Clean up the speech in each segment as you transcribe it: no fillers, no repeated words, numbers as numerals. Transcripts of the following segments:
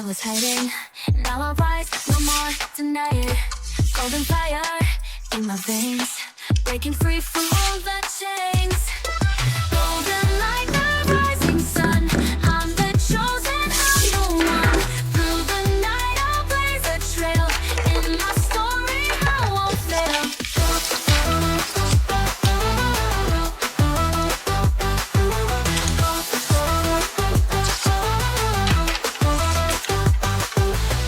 was hiding, now I rise, no more deny it. Golden fire in my veins, breaking free from all the chains. Golden like the rising sun, I'm the chosen, I'm the one. Through the night I'll blaze a trail, in my story I won't fail.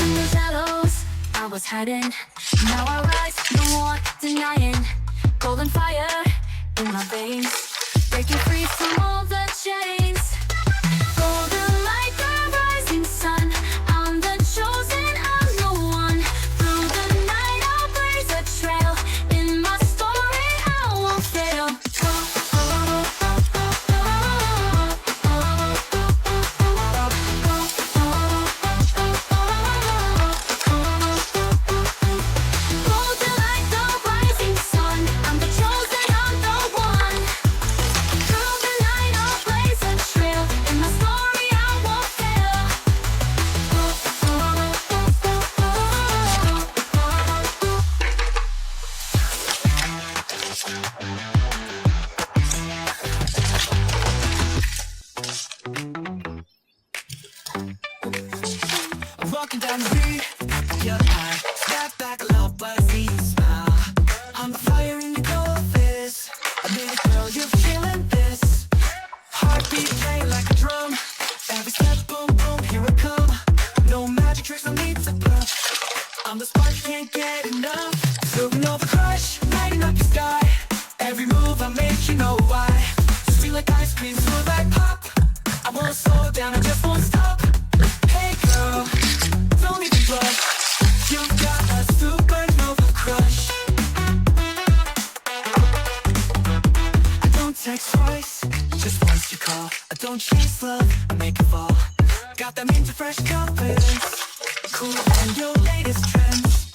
In the shadows I was hiding, now I rise, no more denying. Golden fire in my veins, breaking free from all the chains. Golden like the rising sun, I'm the chosen, I'm the one. Through the night I'll blaze a trail, in my story I won't fail. Golden like the rising sun, I'm the chosen, I'm the one. Through the night I'll blaze a trail, in my story I won't fail. Walking down the street, your eye step back a little, but I see you smile. I'm the fire in your glow of this. I made it, girl, you're feeling this. Heartbeat playing like a drum. Every step, boom, boom, here I come. No magic tricks, no need to bluff. I'm the spark, you can't get enough. Supernova crush, lighting up your sky. Every move I make, you know why. Sweet like ice cream, smooth like pop. I won't slow down, I just won't stop. Hey girl, don't even blush. You've got a supernova crush. I don't text twice, just once you call. I don't chase love, I make it fall. Got that mint fresh confidence, cool and your latest trends.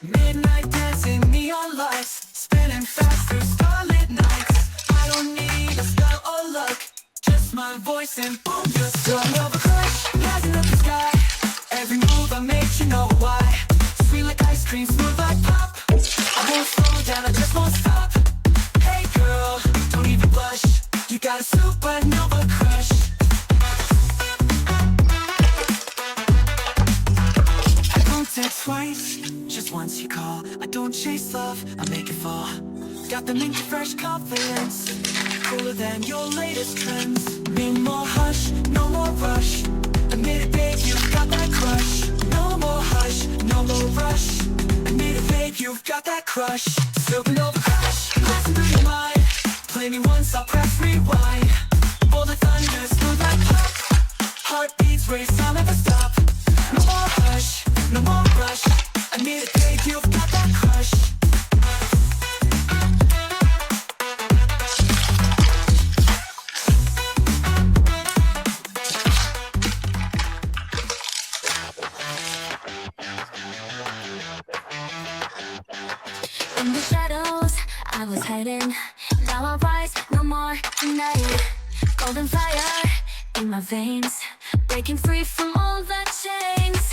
Midnight dancing, neon lights, spinning fast through starlit nights. I don't need a spell or luck, just my voice and boom, you're supernova crush, rising up the sky. Every move I make, you know why. Sweet like ice cream, smooth like pop. I won't slow down, I just won't stop. Hey girl, don't even blush. You got a supernova crush. I don't text twice, just once you call. I don't chase love, I make it fall. Got the minty fresh confidence, cooler than your latest trends. Be more hush, no more rush. Admit it, babe, you've got that crush. No more hush, no more rush. Admit it, babe, you've got that crush. Supernova crush, passing through your mind. Play me once, I'll press rewind. Bold like thunder, smooth like pop. Heartbeats race, I'll never stop. No more hush, no more rush. Admit it, babe, you've got that crush. In the shadows I was hiding, now I rise, no more deny it. Golden fire in my veins, breaking free from all the chains.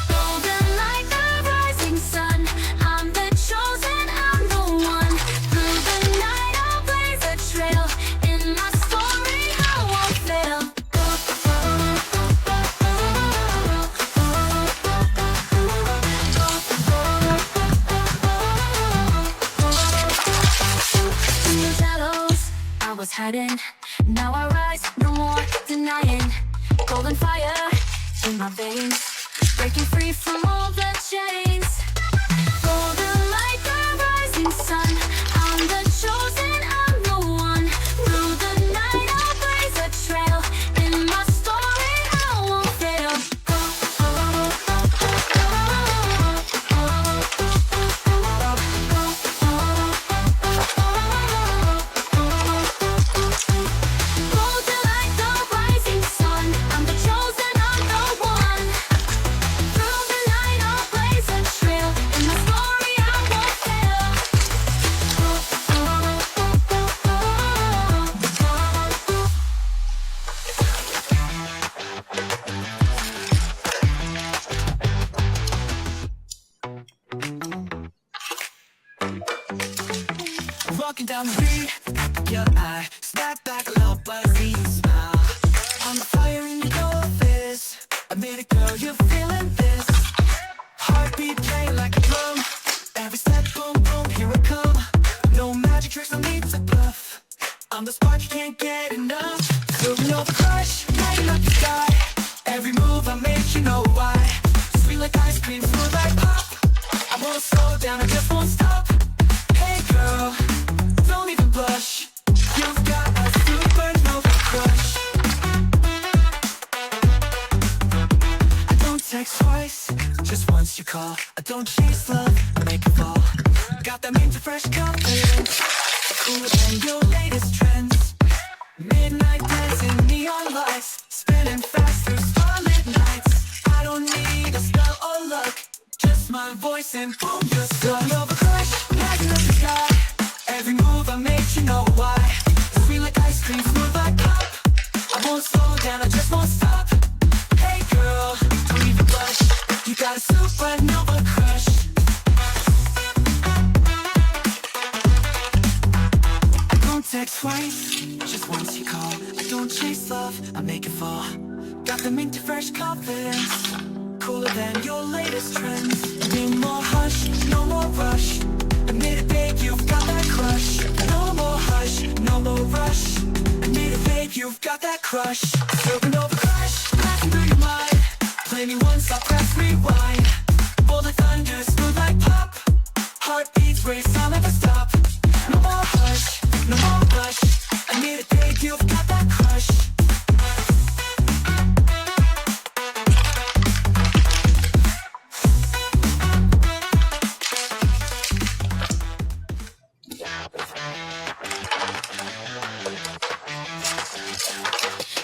Golden like the rising sun, I'm the chosen, I'm the one. Through the night I'll blaze a trail, in my story I won't fail. In the shadows I was hiding, now I rise, no more denying. Golden fire in my veins, breaking free from all the chains. Golden like the rising sun, I'm the chosen, I'm the one. Through the night I'll blaze a trail, in my story I won't fail. Golden like the rising sun, I'm the chosen, I'm the one. Through the night I'll blaze a trail, in my story I won't fail. down the beat, your eye snap back a little buzzy smile. On the fire in your glow fist, admit it girl, you're feeling this. Heartbeat playing like a drum, every step boom boom, here I come. No magic tricks, no need to bluff, I'm the spark, you can't get enough. Supernova crush, lighting up the sky, every move I make, you know why. Sweet like ice cream, smooth like pop, I won't slow down, I just won't stop. Hey girl, don't even blush, you've got a supernova crush. I don't text twice, just once you call. I don't chase love, I make it fall. Got that mint to fresh confidence, cooler than your latest trends. Midnight dancing, neon lights, spinning fast through starlit nights. I don't need a spell or luck, just my voice and boom, you're supernova crush, lighting up the sky. Every move I make, you know why. Sweet like ice cream, smooth like pop, I won't slow down, I just won't stop. Hey girl, don't even blush, you got a supernova crush. I don't text twice, just once you call. I don't chase love, I make it fall. Got the mint to fresh confidence, cooler than your latest trends. No more hush, no more rush, admit it babe, you've got that crush. No more hush, no more rush, admit it babe, you've got that crush. Supernova crush, passing through your mind, play me once, I'll press rewind. Bold like thunder, smooth like pop, heartbeats race, I'll never stop. No more hush, no more rush, admit it babe, you've got that crush.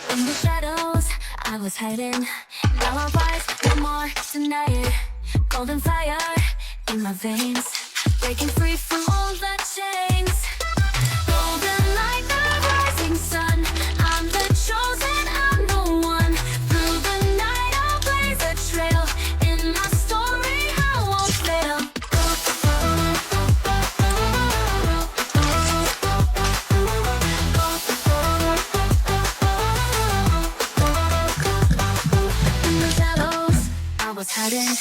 In the shadows, I was hiding. Now I rise, no more denying. Golden fire in my veins, breaking free from all the chains. Golden like the rising sun, I'm the chosen, I'm the one. Through the night I'll blaze a trail, in my story I won't fail. In the shadows, I was hiding.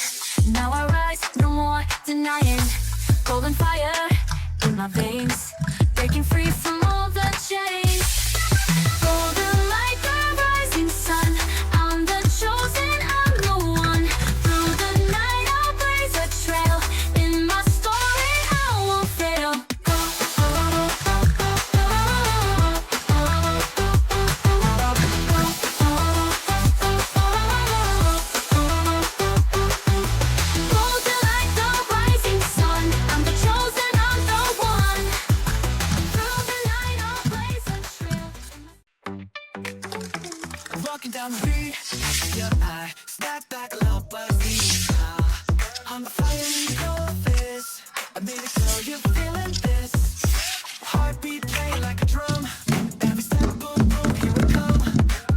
Now I rise, no more denying. Golden fire in my veins, breaking free from all the chains. Golden like the rising sun, I'm the chosen, I'm the one. Through the night I'll blaze a trail, in my story I won't fail. Golden like the rising sun, I'm the chosen, I'm the one. Through the night I'll blaze a trail. Walking down the beat, your eye snap back a little buzzy smile. On the fire in your fist, admit it girl, you're feeling this. Heartbeat playing like a drum, every step boom boom, here we come.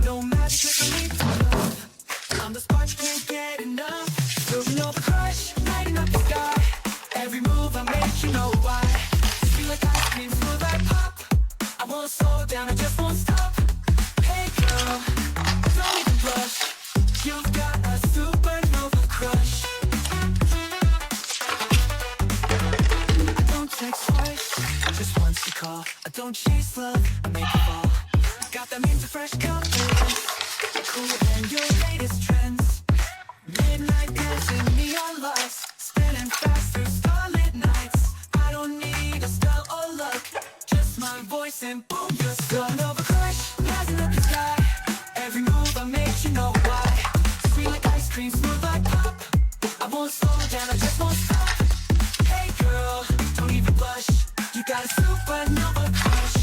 No magic trick, no need to bluff, I'm the spark, you can't get enough. Supernova crush, lighting up the sky, every move I make, you know why. Sweet like ice cream, smooth like pop, I won't slow down, I just won't stop. Hey girl, don't even blush, you've got a supernova crush. I don't text twice, just once you call. I don't chase love, I make it fall. Got that mint to fresh confidence, cooler than your latest trends. Midnight dancing, neon lights, spinning fast through starlit nights. I don't need a spell or luck, just my voice and boom, you're supernova crush, rising up the sky. Every move I make, you know why. Sweet like ice cream, smooth like pop, I won't slow down, I just won't stop. Hey girl, don't even blush, you got a supernova crush.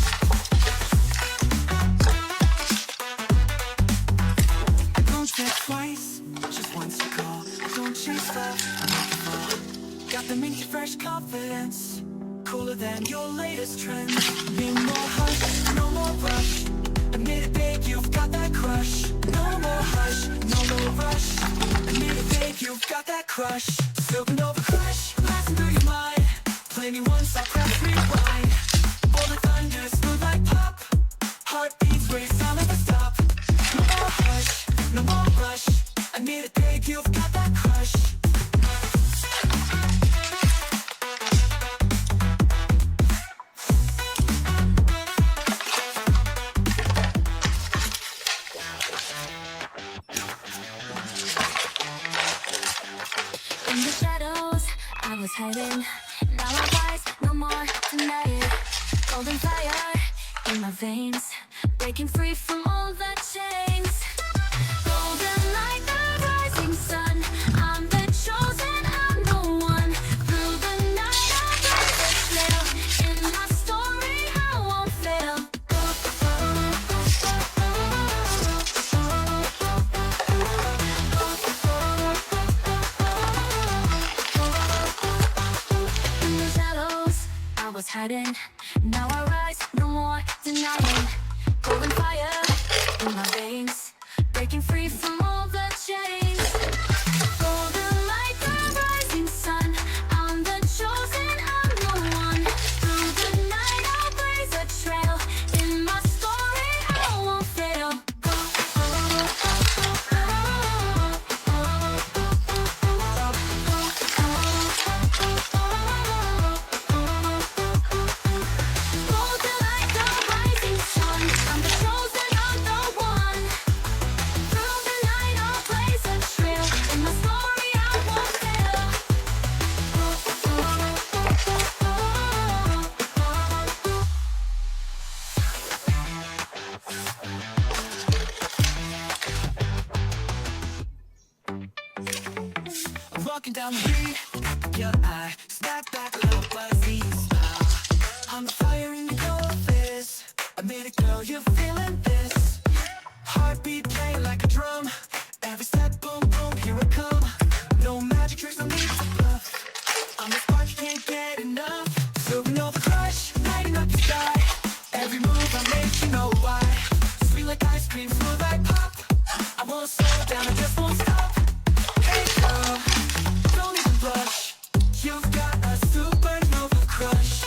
I don't text twice, just once you call. I don't chase love, I make it fall. Got the minty fresh confidence, cooler than your latest trends. No more hush, no more rush, admit it babe, you've got that crush. No more hush, no more rush, admit it babe, you've got that crush. Supernova crush, blasting through your mind, play me once, I'll press rewind. Bold in my veins, breaking free from all the chains. Golden like the rising sun, I'm the chosen, I'm the one. Through the night I'll blaze a trail, in my story I won't fail. In the shadows I was hiding, now I rise, no more denying. Golden fire in my veins, breaking free from all the chains. Golden like the rising sun, I'm the chosen, I'm the one. Through the night I'll blaze a trail, in my story I won't fail. Golden like the rising sun, I'm the chosen, I'm the one. Through the night I'll blaze a trail, in my story I won't fail. I'm walking down the street, your eye snap back a little buzzy smile. I'm the fire in your face. I made it, girl, you're feeling this. Heartbeat playing like a drum. Every step, boom, boom, here I come. No magic tricks, no need to bluff. I'm the spark, you can't get enough. Supernova crush, lighting up the sky. Every move I make, you know why. Sweet like ice cream, smooth like pop. I won't slow down, I just won't stop. Hey girl, don't even blush. You've got a supernova crush.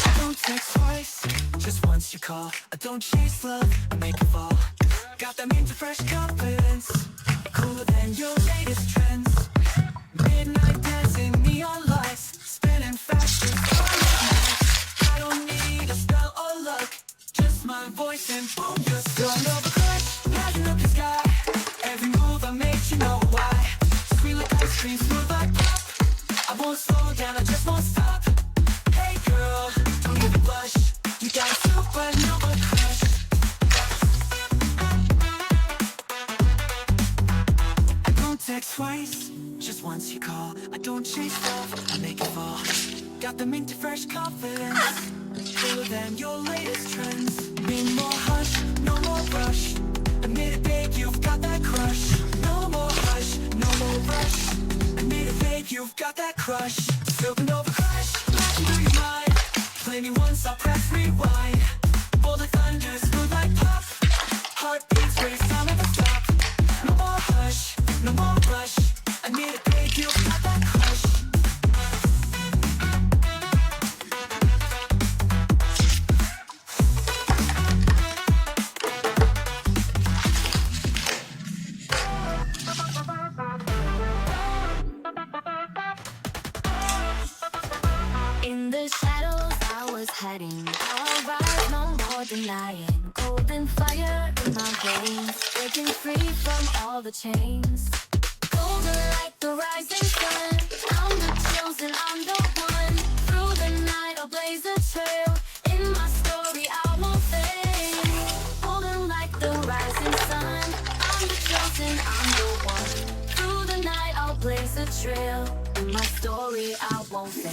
I don't text twice, just once you call. I don't chase love, I make it fall. Got that mean to fresh confidence, cooler than your latest trends. Midnight dancing, neon lights, spinning faster. I don't need a spell or luck, just my voice and boom, just supernova crush, lighting up the sky. Every move I make, you know why. Sweet like ice cream, smooth like pop. I won't slow down, I just won't stop. Hey girl, don't even blush. You got a supernova crush. I don't text twice, just once you call. I don't chase love, I make it fall. Got the minty fresh confidence, cooler than your latest trends. Need more hush, no more rush. Admit it, babe, you've got that crush. No more hush, no more rush. Admit it, babe, you've got that crush. Supernova crush, flashing through your mind. Play me once, I'll press rewind. Bold like thunder, smooth like pop. Heartbeats race, I'll never stop. No more hush, no more rush. Admit it, babe, you've got that crush. In the shadows I was hiding, now I rise, no more denying. Golden fire in my veins, breaking free from all the chains. Golden like the rising sun, I'm the chosen, I'm the one. Through the night I'll blaze a trail, in my story I won't fail. Golden like the rising sun, I'm the chosen, I'm the one. Through the night I'll blaze a trail, in my story I won't fail.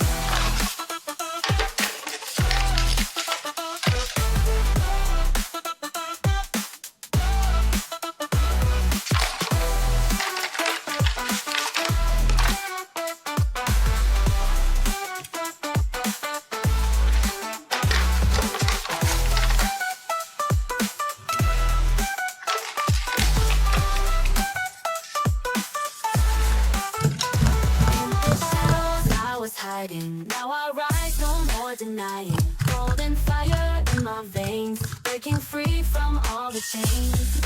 Hiding, now I rise, no more denying. Golden fire in my veins, breaking free from all the chains.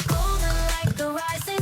Golden like the rising